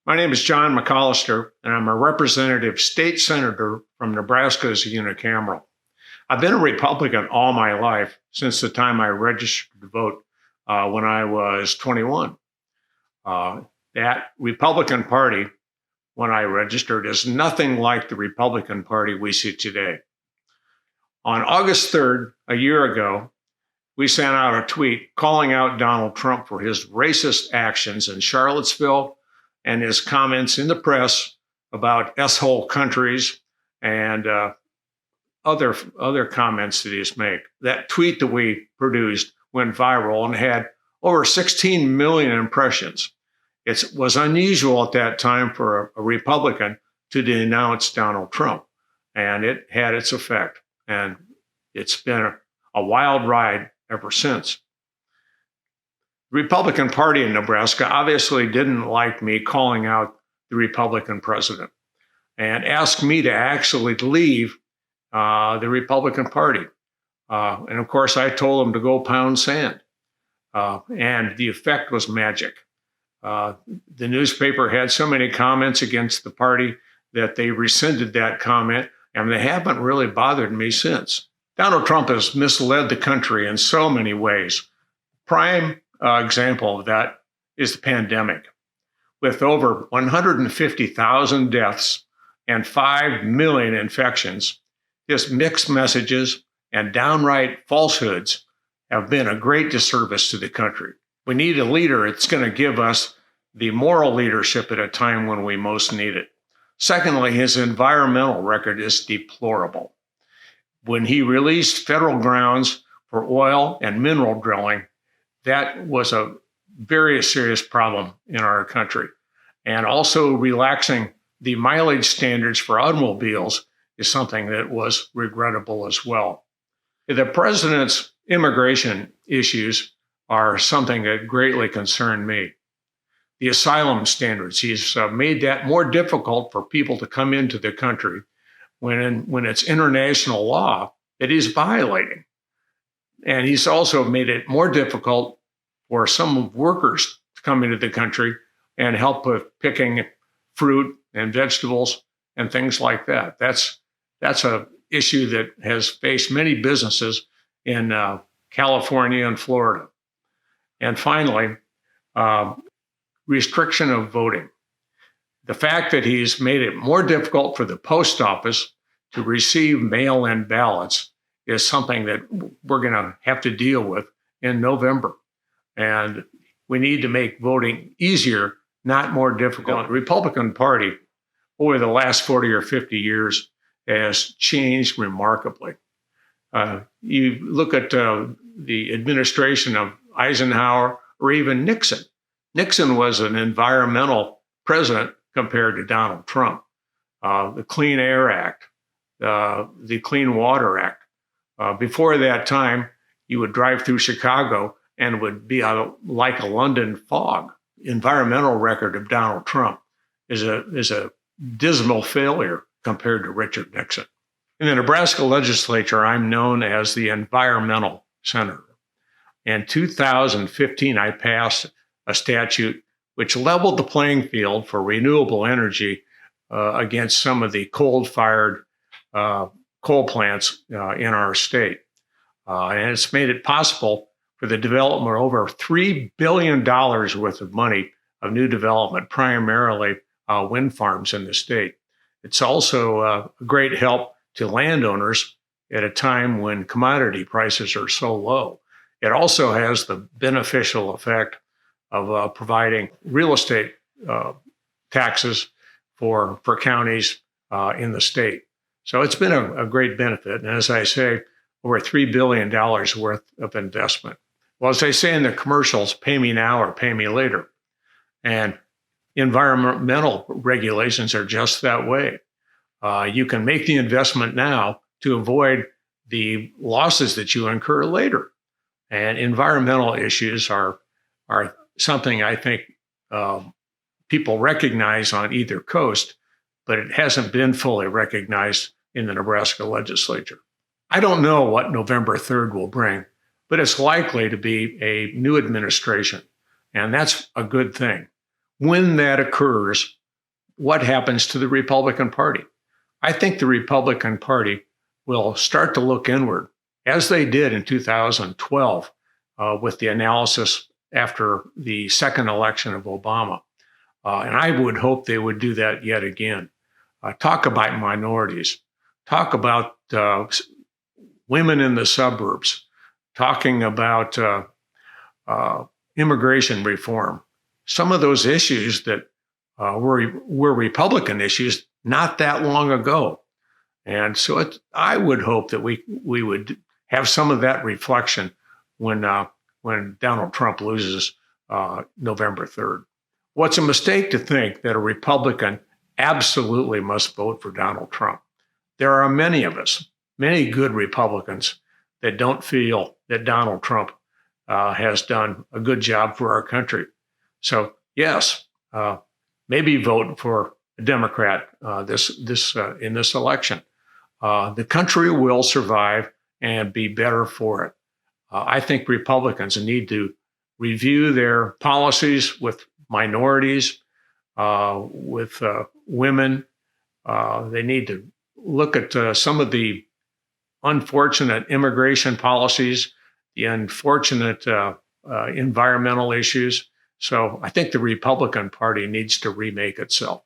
My name is John McCollister, and I'm a representative state senator from Nebraska's unicameral. I've been a Republican all my life since the time I registered to vote when I was 21. That Republican Party, when I registered, is nothing like the Republican Party we see today. On August 3rd, a year ago, we sent out a tweet calling out Donald Trump for his racist actions in Charlottesville and his comments in the press about S-hole countries and other comments that he's made. That tweet that we produced went viral and had over 16 million impressions. It was unusual at that time for a Republican to denounce Donald Trump, and it had its effect. And it's been a wild ride ever since. The Republican Party in Nebraska obviously didn't like me calling out the Republican president and asked me to actually leave the Republican Party. And of course, I told them to go pound sand. And the effect was magic. The newspaper had so many comments against the party that they rescinded that comment, and they haven't really bothered me since. Donald Trump has misled the country in so many ways. Prime example of that is the pandemic. With over 150,000 deaths and 5 million infections, his mixed messages and downright falsehoods have been a great disservice to the country. We need a leader that's going to give us the moral leadership at a time when we most need it. Secondly, his environmental record is deplorable. When he released federal grounds for oil and mineral drilling, that was a very serious problem in our country. And also relaxing the mileage standards for automobiles is something that was regrettable as well. The president's immigration issues are something that greatly concern me. The asylum standards, he's made that more difficult for people to come into the country when it's international law that he's violating. And he's also made it more difficult for some workers to come into the country and help with picking fruit and vegetables and things like that. That's an issue that has faced many businesses in California and Florida. And finally, restriction of voting. The fact that he's made it more difficult for the post office to receive mail-in ballots is something that we're going to have to deal with in November. And we need to make voting easier, not more difficult. The Republican Party, over the last 40 or 50 years, has changed remarkably. You look at the administration of Eisenhower or even Nixon. Nixon was an environmental president compared to Donald Trump. The Clean Air Act, the Clean Water Act. Before that time, you would drive through Chicago and it would be like a London fog. Environmental record of Donald Trump is a dismal failure compared to Richard Nixon. In the Nebraska legislature, I'm known as the environmental senator. In 2015, I passed a statute which leveled the playing field for renewable energy against some of the coal-fired coal plants in our state. And it's made it possible for the development of over $3 billion worth of money of new development, primarily wind farms in the state. It's also a great help to landowners at a time when commodity prices are so low. It also has the beneficial effect of providing real estate taxes for counties in the state. So it's been a great benefit. And as I say, over $3 billion worth of investment. Well, as they say in the commercials, pay me now or pay me later. And environmental regulations are just that way. You can make the investment now to avoid the losses that you incur later. And environmental issues are something I think people recognize on either coast, but it hasn't been fully recognized in the Nebraska legislature. I don't know what November 3rd will bring, but it's likely to be a new administration, and that's a good thing. when that occurs, what happens to the Republican Party? I think the Republican Party will start to look inward, as they did in 2012 with the analysis after the second election of Obama. And I would hope they would do that yet again. Talk about minorities, talk about women in the suburbs, talking about immigration reform. Some of those issues that were Republican issues not that long ago. And so I would hope that we would have some of that reflection when Donald Trump loses November 3rd. What's a mistake to think that a Republican absolutely must vote for Donald Trump? There are many of us, many good Republicans, that don't feel that Donald Trump has done a good job for our country. So yes, maybe vote for a Democrat in this election. The country will survive and be better for it. I think Republicans need to review their policies with minorities, with women. They need to look at some of the unfortunate immigration policies, the unfortunate environmental issues. So I think the Republican Party needs to remake itself.